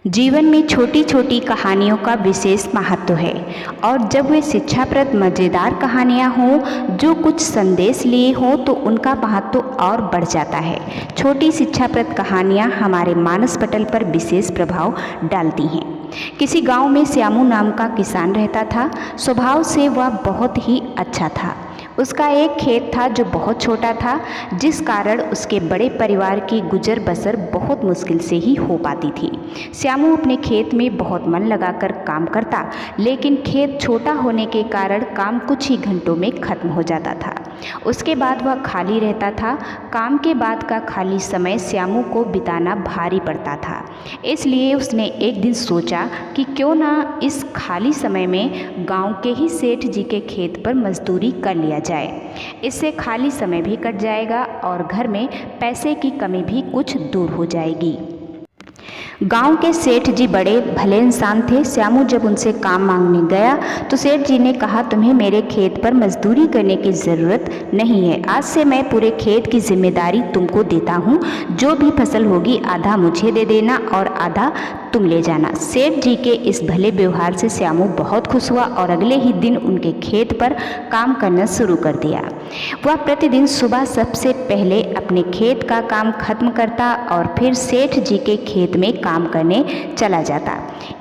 जीवन में छोटी छोटी कहानियों का विशेष महत्व है और जब वे शिक्षाप्रद मज़ेदार कहानियाँ हों जो कुछ संदेश लिए हों तो उनका महत्व और बढ़ जाता है। छोटी शिक्षाप्रद कहानियाँ हमारे मानस पटल पर विशेष प्रभाव डालती हैं। किसी गांव में श्यामू नाम का किसान रहता था। स्वभाव से वह बहुत ही अच्छा था। उसका एक खेत था जो बहुत छोटा था, जिस कारण उसके बड़े परिवार की गुजर बसर बहुत मुश्किल से ही हो पाती थी। श्यामू अपने खेत में बहुत मन लगाकर काम करता, लेकिन खेत छोटा होने के कारण काम कुछ ही घंटों में खत्म हो जाता था। उसके बाद वह खाली रहता था। काम के बाद का खाली समय श्यामू को बिताना भारी पड़ता था। इसलिए उसने एक दिन सोचा कि क्यों ना इस खाली समय में गांव के ही सेठ जी के खेत पर मजदूरी कर लिया जाए। इससे खाली समय भी कट जाएगा और घर में पैसे की कमी भी कुछ दूर हो जाएगी। गांव के सेठ जी बड़े भले इंसान थे। श्यामू जब उनसे काम मांगने गया तो सेठ जी ने कहा, तुम्हें मेरे खेत पर मजदूरी करने की ज़रूरत नहीं है। आज से मैं पूरे खेत की जिम्मेदारी तुमको देता हूँ। जो भी फसल होगी आधा मुझे दे देना और आधा तुम ले जाना। सेठ जी के इस भले व्यवहार से श्यामू बहुत खुश हुआ और अगले ही दिन उनके खेत पर काम करना शुरू कर दिया। वह प्रतिदिन सुबह सबसे पहले अपने खेत का काम खत्म करता और फिर सेठ जी के खेत में काम करने चला जाता।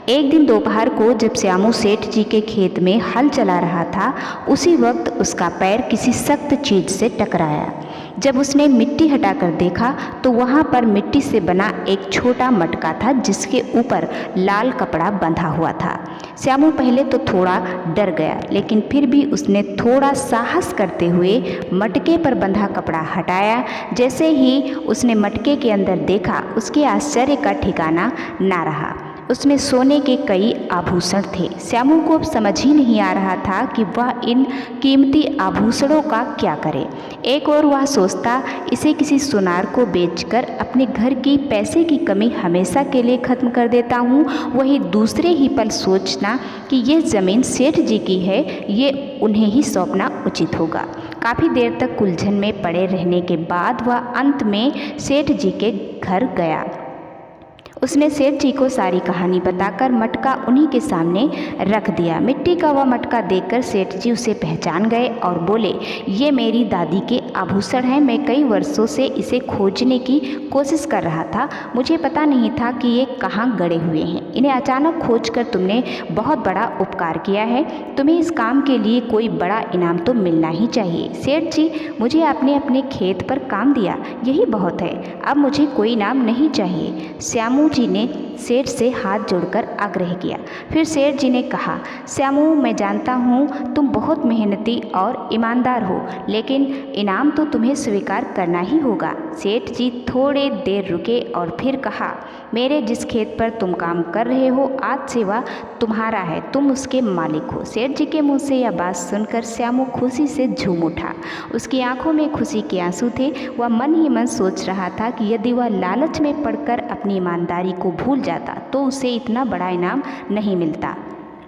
एक दिन दोपहर को जब श्यामू सेठ जी के खेत में हल चला रहा था, उसी वक्त उसका पैर किसी सख्त चीज से टकराया। जब उसने मिट्टी हटाकर देखा तो वहाँ पर मिट्टी से बना एक छोटा मटका था, जिसके ऊपर लाल कपड़ा बंधा हुआ था। श्यामू पहले तो थोड़ा डर गया, लेकिन फिर भी उसने थोड़ा साहस करते हुए मटके पर बंधा कपड़ा हटाया। जैसे ही उसने मटके के अंदर देखा, उसके आश्चर्य का ठिकाना ना रहा। उसमें सोने के कई आभूषण थे। श्यामू को समझ ही नहीं आ रहा था कि वह इन कीमती आभूषणों का क्या करे। एक और वह सोचता, इसे किसी सुनार को बेचकर अपने घर की पैसे की कमी हमेशा के लिए खत्म कर देता हूँ। वही दूसरे ही पल सोचना कि यह ज़मीन सेठ जी की है, ये उन्हें ही सौंपना उचित होगा। काफ़ी देर तक उलझन में पड़े रहने के बाद वह अंत में सेठ जी के घर गया। उसने सेठ जी को सारी कहानी बताकर मटका उन्हीं के सामने रख दिया। मिट्टी का वह मटका देखकर सेठ जी उसे पहचान गए और बोले, ये मेरी दादी के आभूषण हैं। मैं कई वर्षों से इसे खोजने की कोशिश कर रहा था। मुझे पता नहीं था कि ये कहाँ गड़े हुए हैं। इन्हें अचानक खोजकर तुमने बहुत बड़ा उपकार किया है। तुम्हें इस काम के लिए कोई बड़ा इनाम तो मिलना ही चाहिए। सेठ जी, मुझे आपने अपने खेत पर काम दिया, यही बहुत है। अब मुझे कोई इनाम नहीं चाहिए। श्यामू जी ने सेठ से हाथ जोड़कर आग्रह किया। फिर सेठ जी ने कहा, श्यामू, मैं जानता हूँ तुम बहुत मेहनती और ईमानदार हो, लेकिन इनाम तो तुम्हें स्वीकार करना ही होगा। सेठ जी थोड़े देर रुके और फिर कहा, मेरे जिस खेत पर तुम काम कर रहे हो, आज से वह तुम्हारा है, तुम उसके मालिक हो। सेठ जी के मुँह से यह बात सुनकर श्यामू खुशी से झूम उठा। उसकी आंखों में खुशी के आंसू थे। वह मन ही मन सोच रहा था कि यदि वह लालच में पड़कर अपनी ईमानदारी को भूल जाता तो उसे इतना बड़ा इनाम नहीं मिलता।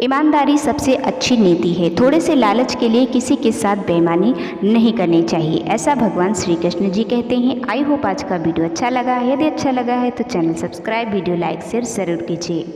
ईमानदारी सबसे अच्छी नीति है। थोड़े से लालच के लिए किसी के साथ बेईमानी नहीं करनी चाहिए, ऐसा भगवान श्री कृष्ण जी कहते हैं। आई होप आज का वीडियो अच्छा लगा है। यदि अच्छा लगा है तो channel subscribe, video like share जरूर कीजिए।